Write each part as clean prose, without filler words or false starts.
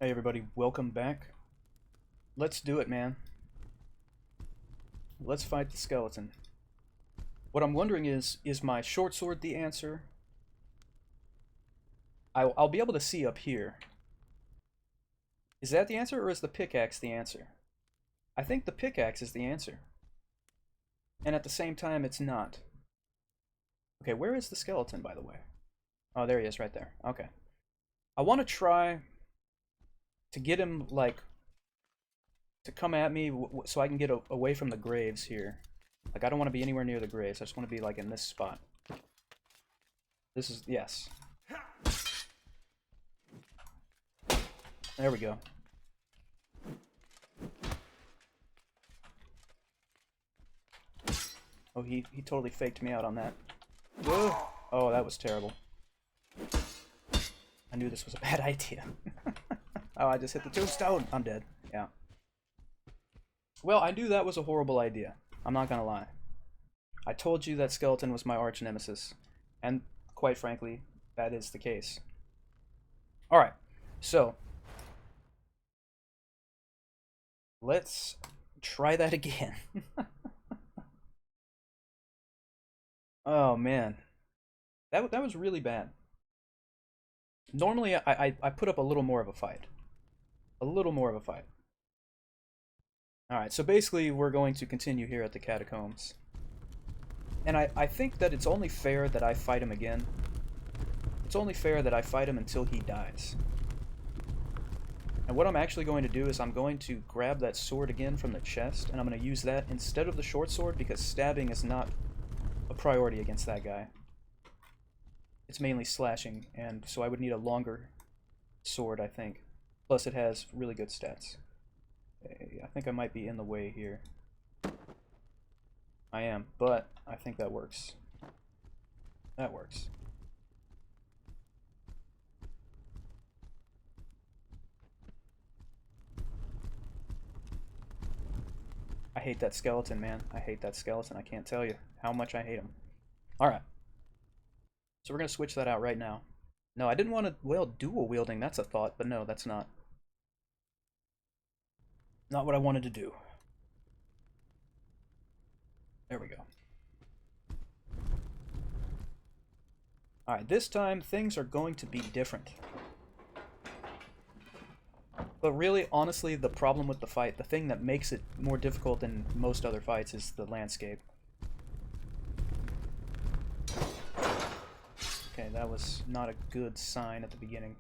Hey everybody, welcome back. Let's do it, man. Let's fight the skeleton. What I'm wondering is my short sword the answer? I'll be able to see up here. Is that the answer, or is the pickaxe the answer? I think the pickaxe is the answer. And at the same time, it's not. Okay, where is the skeleton, by the way? Oh, there he is, right there. Okay. I want to try to get him, like, to come at me so I can get away from the graves here. Like, I don't want to be anywhere near the graves. I just want to be, like, in this spot. This is, yes. There we go. Oh, he totally faked me out on that. Whoa! Oh, that was terrible. I knew this was a bad idea. Oh, I just hit the tombstone! I'm dead. Yeah. Well, I knew that was a horrible idea. I'm not gonna lie. I told you that skeleton was my arch nemesis. And, quite frankly, that is the case. Alright, so let's try that again. Oh man, that was really bad. Normally I put up a little more of a fight. A little more of a fight. Alright, so basically we're going to continue here at the catacombs. And I think that it's only fair that I fight him again. It's only fair that I fight him until he dies. And what I'm actually going to do is I'm going to grab that sword again from the chest, and I'm going to use that instead of the short sword because stabbing is not a priority against that guy. It's mainly slashing, and so I would need a longer sword, I think. Plus it has really good stats. Okay, I think I might be in the way here. I am, but I think that works. That works. I hate that skeleton, man. I hate that skeleton. I can't tell you how much I hate him. Alright. So we're going to switch that out right now. No, I didn't want to, well, dual wielding. That's a thought, but no, that's not. Not what I wanted to do. There we go. Alright, this time things are going to be different. But really, honestly, the problem with the fight, the thing that makes it more difficult than most other fights is the landscape. Okay, that was not a good sign at the beginning.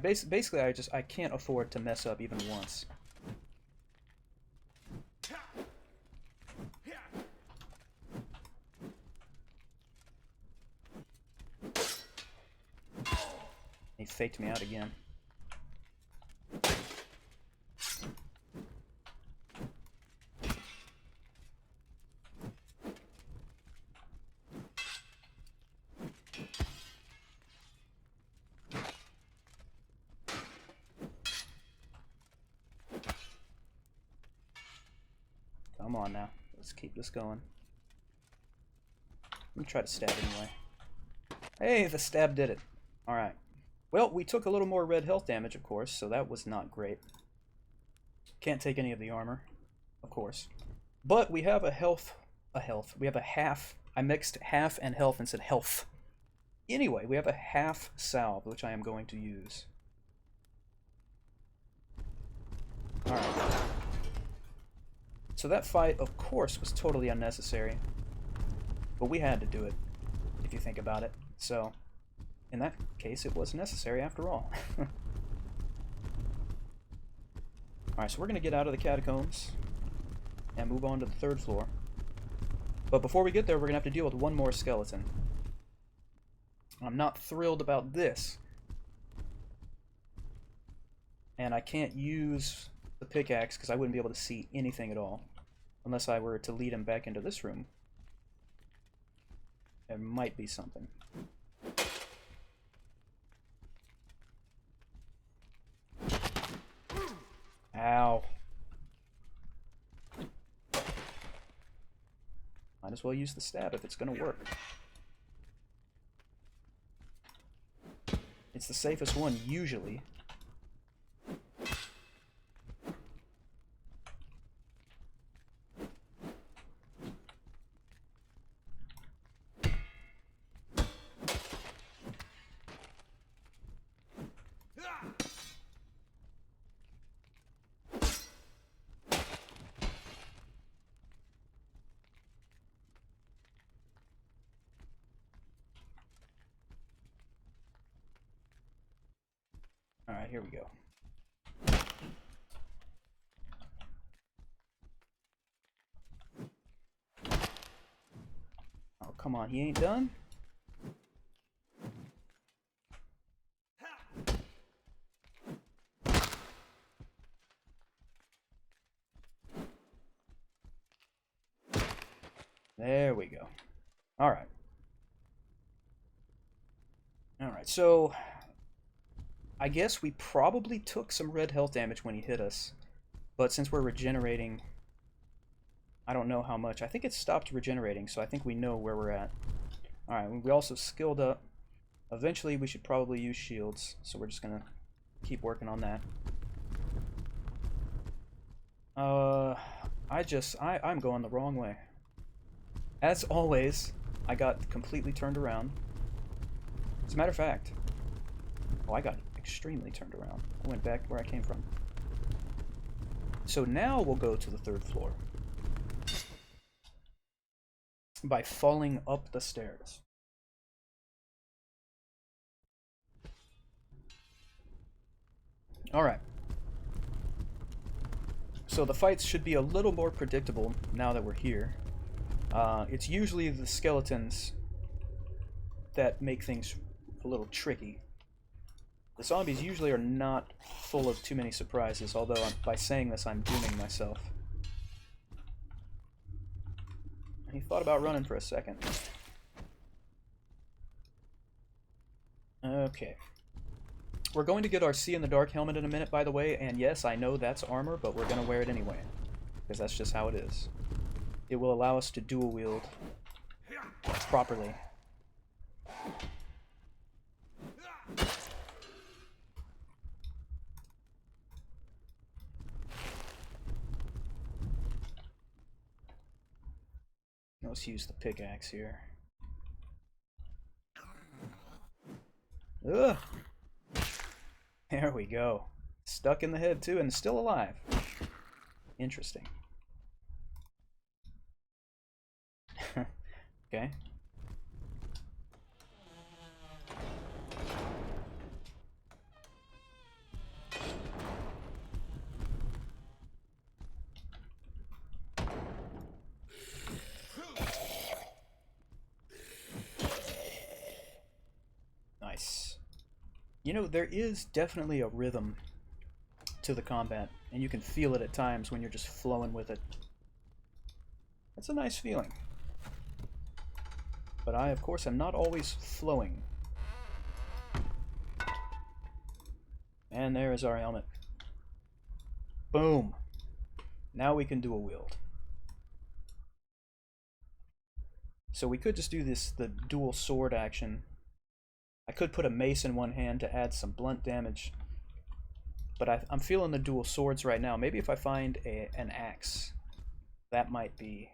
Basically I can't afford to mess up even once. He faked me out again. Come on now. Let's keep this going. Let me try to stab anyway. Hey, the stab did it. Alright. Well, we took a little more red health damage, of course, so that was not great. Can't take any of the armor, of course. But we have we have a half. I mixed half and health and said health. Anyway, we have a half salve, which I am going to use. Alright. So that fight, of course, was totally unnecessary. But we had to do it, if you think about it. So, in that case, it was necessary after all. Alright, so we're going to get out of the catacombs and move on to the third floor. But before we get there, we're going to have to deal with one more skeleton. I'm not thrilled about this. And I can't use the pickaxe because I wouldn't be able to see anything at all. Unless I were to lead him back into this room. There might be something. Might as well use the stab if it's gonna work. It's the safest one, usually. Alright, here we go. Oh, come on, he ain't done? There we go. Alright. Alright, so I guess we probably took some red health damage when he hit us, but since we're regenerating, I don't know how much. I think it stopped regenerating, so I think we know where we're at. Alright, we also skilled up. Eventually we should probably use shields, so we're just gonna keep working on that. I'm going the wrong way. As always, I got completely turned around. As a matter of fact, oh, I got extremely turned around. I went back where I came from. So now we'll go to the 3rd floor by falling up the stairs. Alright. So the fights should be a little more predictable now that we're here. It's usually the skeletons that make things a little tricky. The zombies usually are not full of too many surprises, although by saying this I'm dooming myself. And he thought about running for a second. Okay. We're going to get our See in the Dark helmet in a minute, by the way, and yes, I know that's armor, but we're going to wear it anyway, because that's just how it is. It will allow us to dual wield properly. Let's use the pickaxe here. Ugh! There we go. Stuck in the head too, and still alive. Interesting. Okay. Nice. You know, there is definitely a rhythm to the combat, and you can feel it at times when you're just flowing with it. That's a nice feeling. But I, of course, am not always flowing. And there is our helmet. Boom! Now we can dual wield. So we could just do the dual sword action. I could put a mace in one hand to add some blunt damage. But I'm feeling the dual swords right now. Maybe if I find an axe, that might be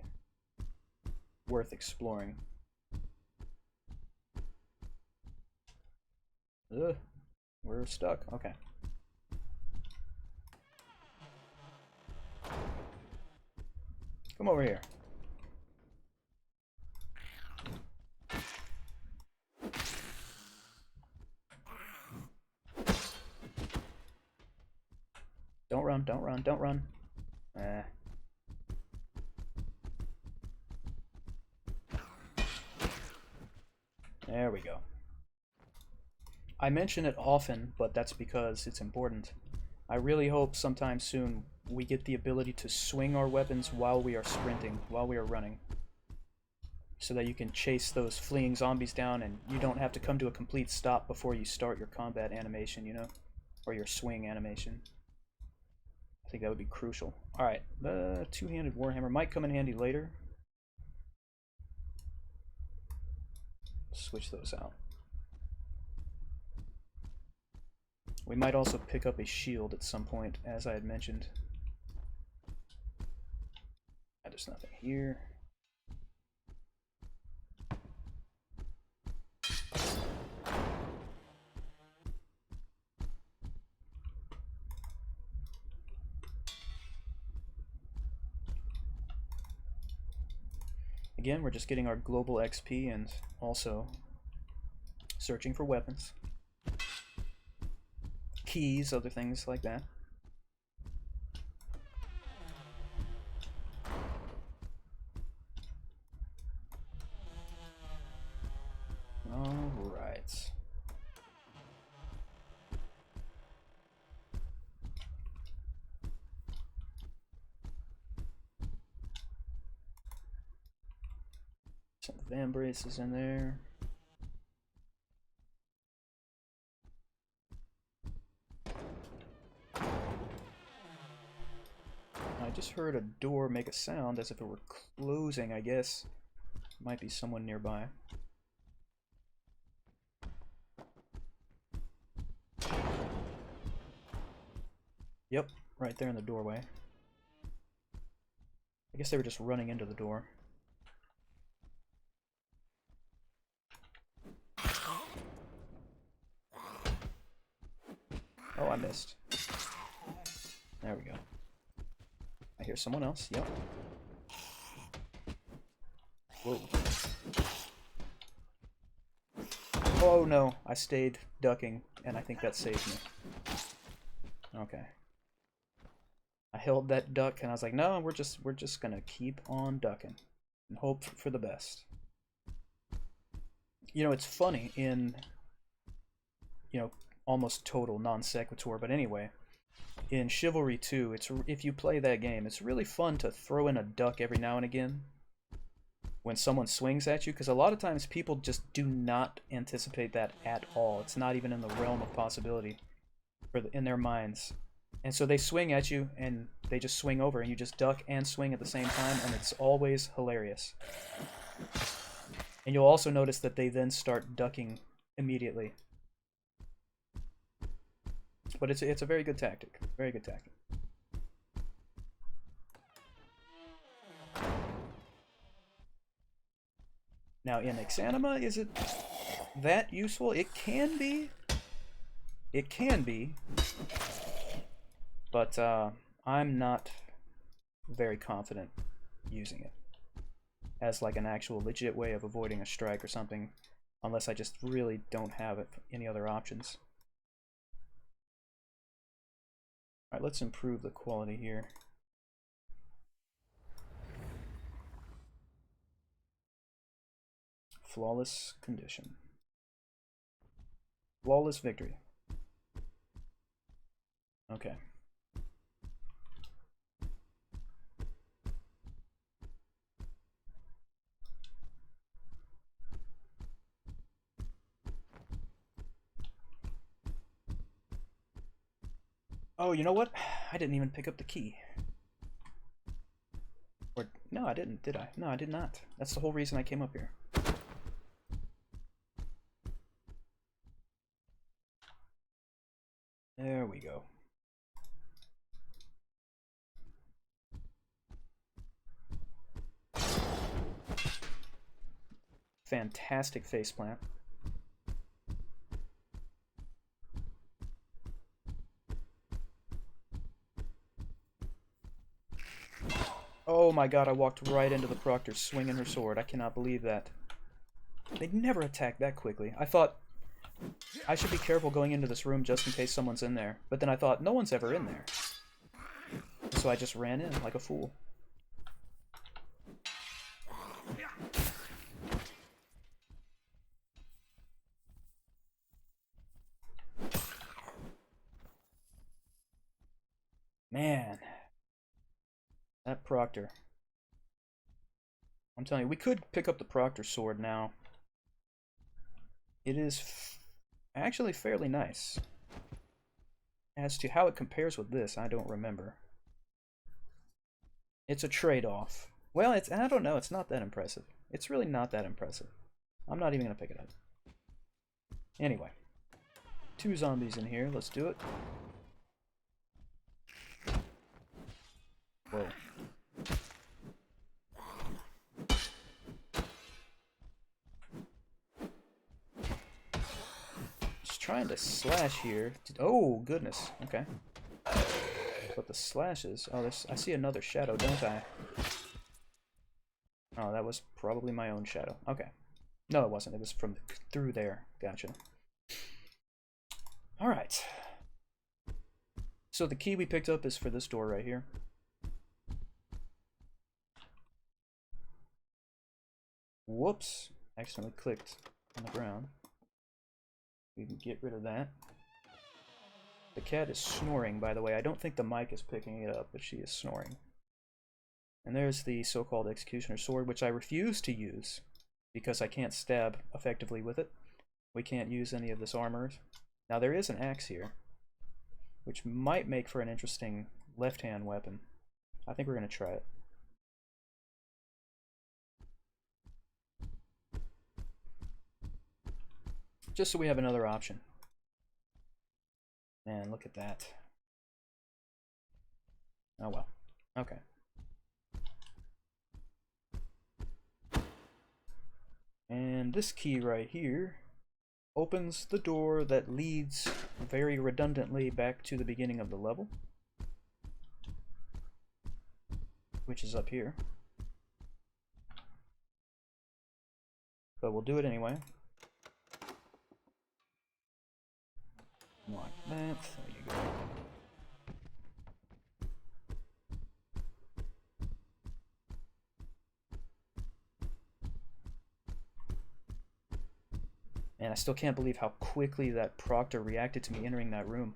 worth exploring. Ugh, we're stuck. Okay. Come over here. Don't run, don't run, don't run. There we go. I mention it often, but that's because it's important. I really hope sometime soon we get the ability to swing our weapons while we are sprinting, while we are running. So that you can chase those fleeing zombies down and you don't have to come to a complete stop before you start your combat animation, you know? Or your swing animation. I think that would be crucial. Alright, the two-handed warhammer might come in handy later. switch those out. We might also pick up a shield at some point, as I had mentioned. There's nothing here. Again, we're just getting our global XP and also searching for weapons, keys, other things like that. All right. Some van braces in there. I just heard a door make a sound as if it were closing, I guess. Might be someone nearby. Yep, right there in the doorway. I guess they were just running into the door. Oh, I missed. There we go. I hear someone else. Yep. Whoa. Oh no, I stayed ducking, and I think that saved me. Okay. I held that duck, and I was like, no, we're just gonna keep on ducking and hope for the best. You know, it's funny in, you know, almost total non sequitur, but anyway, in Chivalry 2, if you play that game, it's really fun to throw in a duck every now and again when someone swings at you, because a lot of times people just do not anticipate that at all. It's not even in the realm of possibility in their minds. And so they swing at you, and they just swing over, and you just duck and swing at the same time, and it's always hilarious. And you'll also notice that they then start ducking immediately. But it's a very good tactic. Very good tactic. Now, in Exanima, is it that useful? It can be. It can be. But I'm not very confident using it as like an actual legit way of avoiding a strike or something, unless I just really don't have any other options. Alright, let's improve the quality here. Flawless condition. Flawless victory. Okay. Oh, you know what? I didn't even pick up the key. Or, no, I didn't, did I? No, I did not. That's the whole reason I came up here. There we go. Fantastic faceplant. Oh my god, I walked right into the Proctor swinging her sword. I cannot believe that. They'd never attack that quickly. I thought I should be careful going into this room just in case someone's in there. But then I thought, no one's ever in there. So I just ran in like a fool. Man. That Proctor. I'm telling you, we could pick up the Proctor sword now. It is actually fairly nice. As to how it compares with this, I don't remember. It's a trade-off. Well, I don't know, it's not that impressive. It's really not that impressive. I'm not even gonna pick it up. Anyway. 2 zombies in here. Let's do it. Whoa. Just trying to slash here. Oh, goodness. Okay. But the slashes... Oh, I see another shadow, don't I? Oh, that was probably my own shadow. Okay. No, it wasn't. It was from through there. Gotcha. Alright. So the key we picked up is for this door right here. Whoops. Accidentally clicked on the ground. We can get rid of that. The cat is snoring, by the way. I don't think the mic is picking it up, but she is snoring. And there's the so-called Executioner Sword, which I refuse to use because I can't stab effectively with it. We can't use any of this armor. Now there is an axe here, which might make for an interesting left-hand weapon. I think we're going to try it. Just so we have another option. Man, look at that. Oh well. Okay. And this key right here opens the door that leads very redundantly back to the beginning of the level, which is up here. But we'll do it anyway. Like that. There you go. And I still can't believe how quickly that Proctor reacted to me entering that room.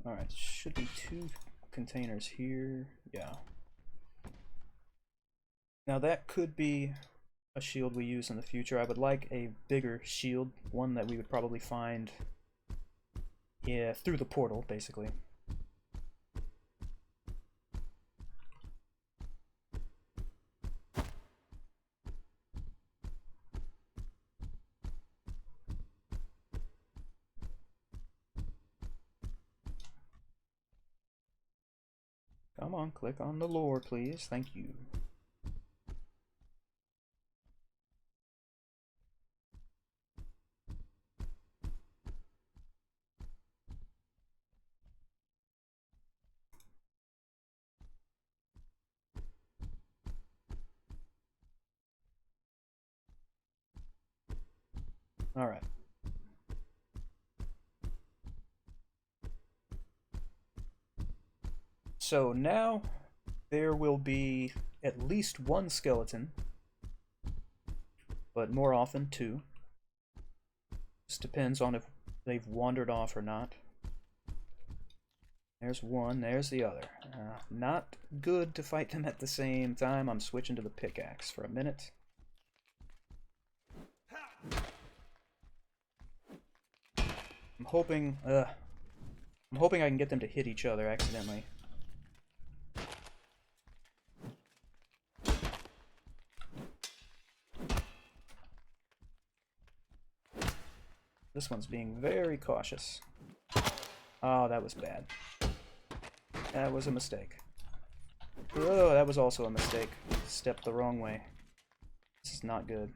Alright, should be 2 containers here. Yeah. Now that could be a shield we use in the future. I would like a bigger shield, one that we would probably find through the portal, basically. Come on, click on the lore, please. Thank you. Alright. So now there will be at least 1 skeleton, but more often 2. This depends on if they've wandered off or not. There's one, there's the other. Not good to fight them at the same time. I'm switching to the pickaxe for a minute. I'm hoping I can get them to hit each other accidentally. This one's being very cautious. Oh, that was bad. That was a mistake. Oh, that was also a mistake. Stepped the wrong way. This is not good.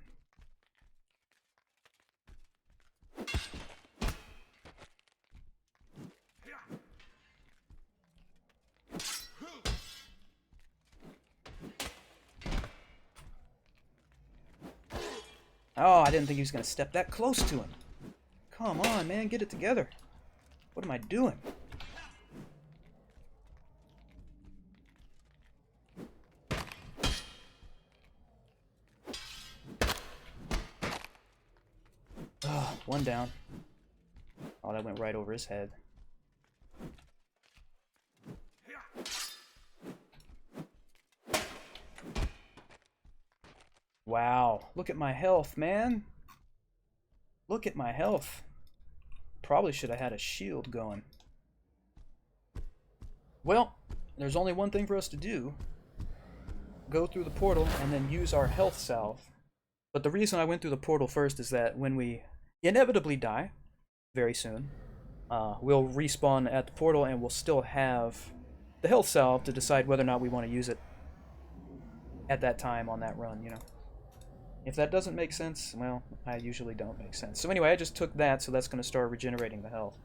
Oh, I didn't think he was going to step that close to him. Come on, man, get it together. What am I doing? Ugh, one down. Oh, that went right over his head. Wow, look at my health, man. Look at my health. Probably should have had a shield going. Well, there's only one thing for us to do. Go through the portal and then use our health salve. But the reason I went through the portal first is that when we inevitably die, very soon, we'll respawn at the portal and we'll still have the health salve to decide whether or not we want to use it at that time on that run, you know. If that doesn't make sense, well, I usually don't make sense. So anyway, I just took that, so that's going to start regenerating the health.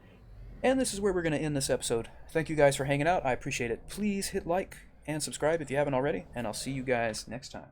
And this is where we're going to end this episode. Thank you guys for hanging out. I appreciate it. Please hit like and subscribe if you haven't already, and I'll see you guys next time.